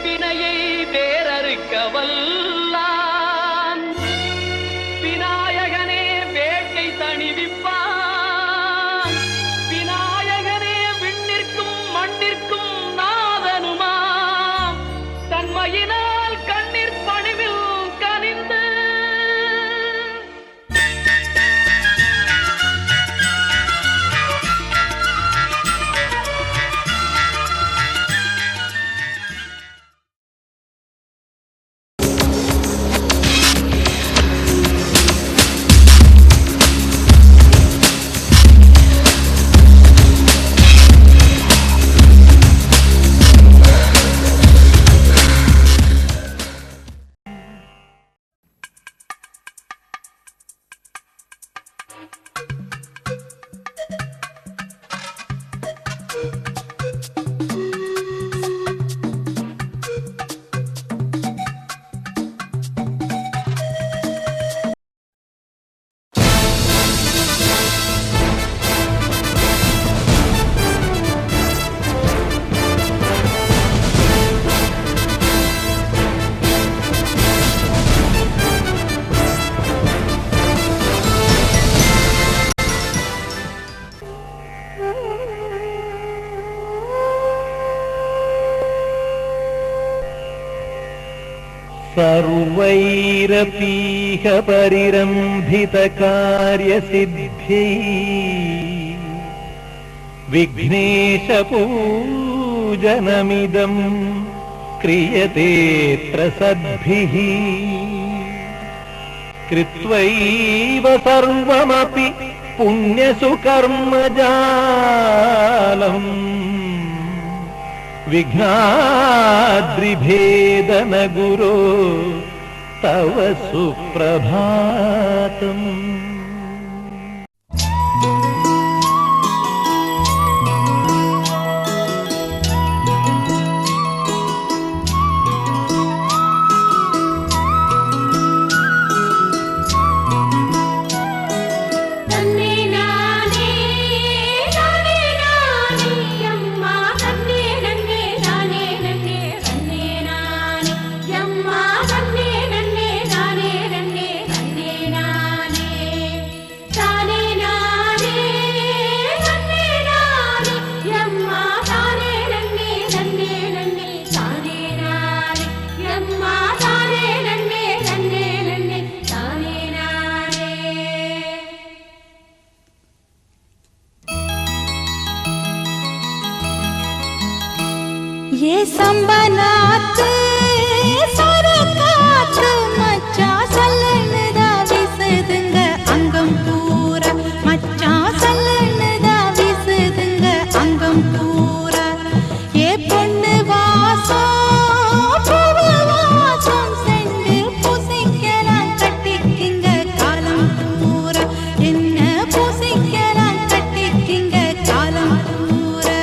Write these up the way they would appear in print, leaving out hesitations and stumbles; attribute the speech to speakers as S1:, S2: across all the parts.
S1: வினையை வேறறுக்க வல்லான் விநாயகனே வேட்டை தணிவிப்பான் விநாயகனே விண்ணிற்கும் மண்ணிற்கும் நாதனுமாம் தன்மையினால் கண்ணீர் பணிவில் கனிந்து
S2: सर्वैरपीह परिरम्भितकार्यसिद्ध्यै विघ्नेशपूजनमिदं क्रियतेऽत्र सद्भिः कृत्वैव सर्वमपि पुण्यसुकर्मजालम् विघ्नाद्रिभेदन गुरो तव सुप्रभातम्
S3: ये संबनात सरकात मच्चा सल्लनदा विसदंग अंगम पूरा मच्चा सल्लनदा विसदंग अंगम पूरा ये பொண்ணு வாசம் பூவு வாசம் செண்டு பூசிக்கலாம் கட்டிக்கிங்க காலம் பூரா என்ன பூசிக்கலாம் கட்டிக்கிங்க காலம் பூரா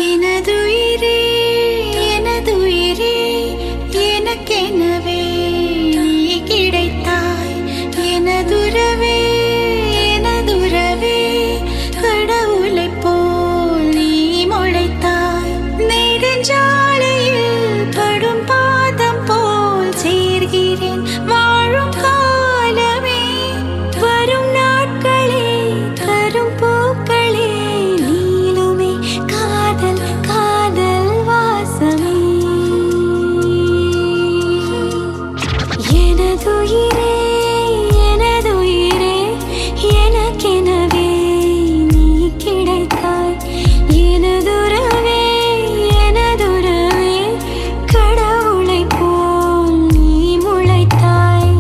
S3: எனதுயிரே எனதுயிரே எனக்கெனவே நீ கிடைத்தாய் எனதுறவே எனதுறவே கடவுளைப் போல் நீ முளைத்தாய் நெடுஞ்சாலையில் படும் பாதம் போல் சேர்கிறேன் வாழும் காலமே வரும் நாட்களே தரும் பூக்களே நீளுமே காதல் காதல் வாசமே எனதுயிரே எனதுயிரே எனக்கெனவே நீ கிடைத்தாய் எனதுறவே எனதுறவே கடவுளைப் போல் நீ முளைத்தாய்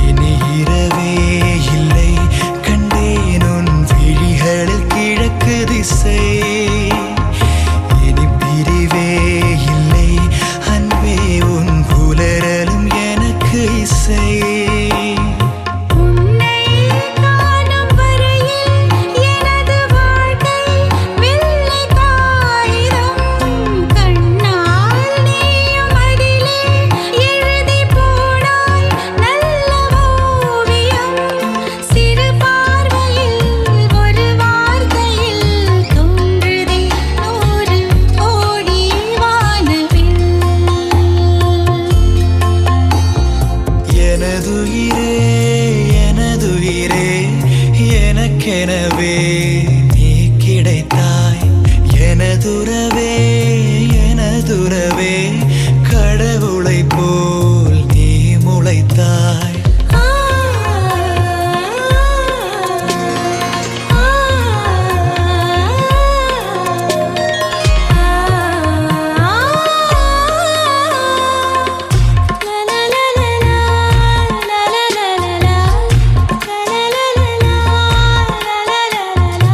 S4: இனி இரவே இல்லை கண்டேன் உன் விழிகளில் கிழக்கு திசை இனி பிரிவே இல்லை அன்பே உன் புலரலும் எனக்கு இசை
S3: உன்னை காணும் வரையில் எனது வாழ்க்கை வெள்ளை காகிதம் கண்ணால் நீயும் அதிலே எழுதி போனாய் நல்ல ஓவியம் சிறு பார்வையில் ஒரு வார்த்தையில் தோன்றுதே 100 கோடி வானவில்
S4: எனதுயிரே எனதுயிரே எனக்கெனவே நீ கிடைத்தாய் எனதுறவே எனதுறவே கடவுளைப் போல் நீ முளைத்தாய்
S3: la la la la la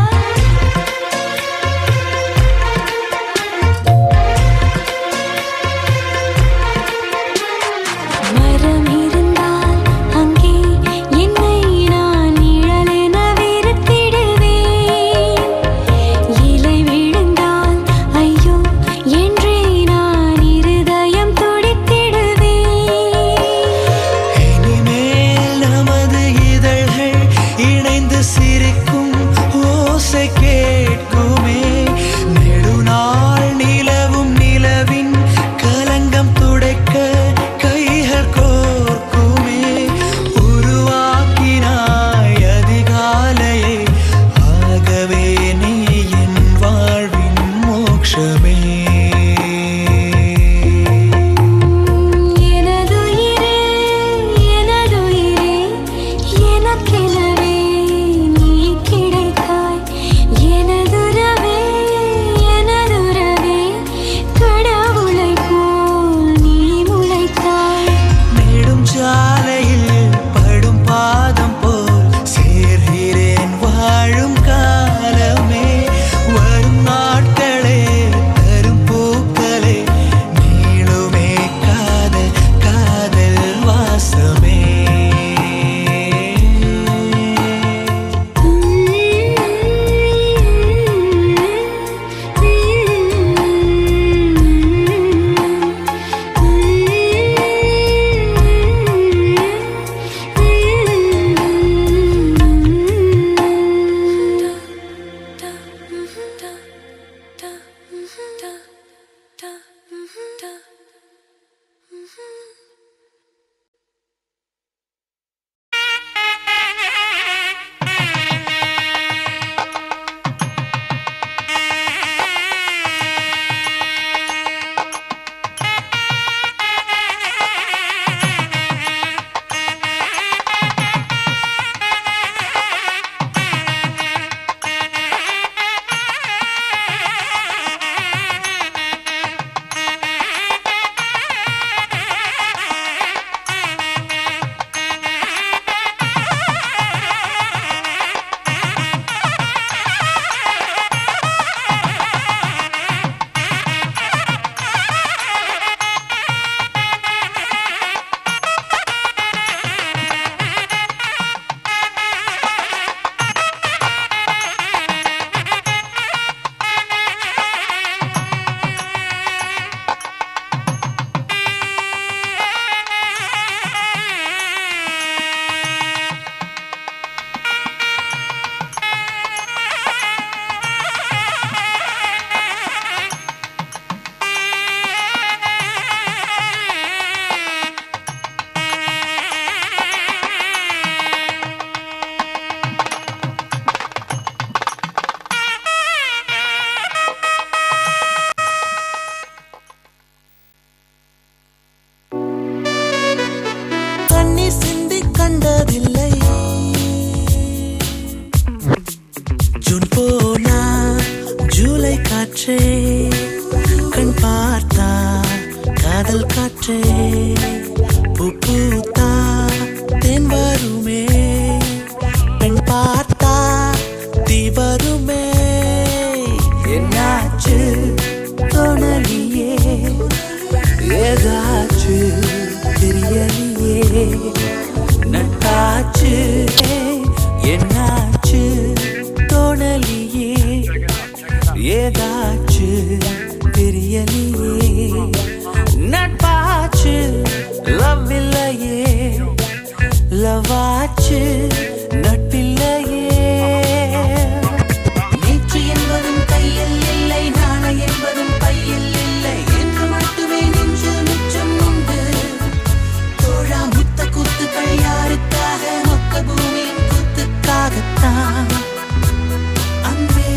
S4: June போனா ஜூலை காற்றே கண் பார்த்தா காதல் காற்றே பூ பூத்தா தென் வருமே பெண் பார்த்தா தீ வருமே என்னாச்சு தோணலியே ஏதாச்சு தெரியலையே நட்டாச்சு என்னாச்சு தோணலியே ஏதாச்சு தெரியலையே நட்பாச்சு லவ் இல்லையே லவாச்சு நட்பில்லையே நேற்று என்பதும் கையில் இல்லை நாளை என்பதும் பையில் இல்லை என்று மட்டுமே நெஞ்சில் மிச்சம் உண்டு தோழா முத்த கூத்துக்கள் யாருக்காக மொத்த பூமியின் கூத்துக்காகத்தான் அன்பே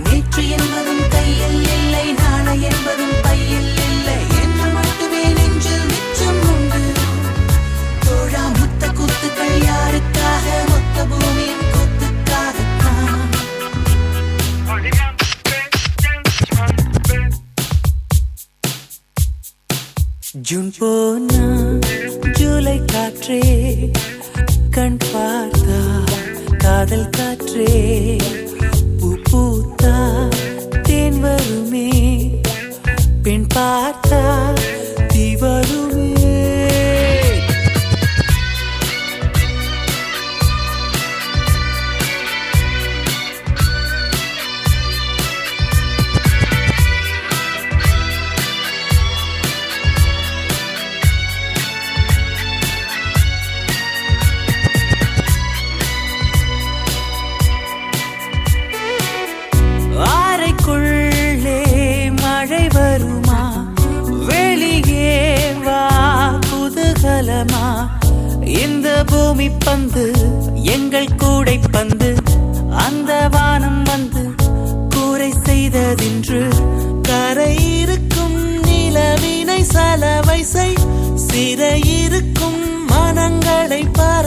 S4: நேற்று என்பதும் கையில் இல்லை நாளை என்பதும் பையில் இல்லை என்று மட்டுமே நெஞ்சில் மிச்சம் உண்டு தோழா முத்த கூத்துக்கள் யாருக்காக மொத்த பூமியின் கூத்துக்காகத்தான் ஜூன் போனா ஜூலை காற்றே கண் பார்த்தா காதல் காற்றே பூ பூத்தா தேன் வருமே பெண் பார்த்தா தீ வருமே அறைக்குள்ளே மழை வருமா வெளியே வா குதூகலமா இந்த பூமி பந்து எங்கள் கூடை பந்து அந்த வானம் வந்து கூரை செய்ததின்று கரை இருக்கும் நிலவினை சலவை செய் சிறை இருக்கும் மனங்களை பர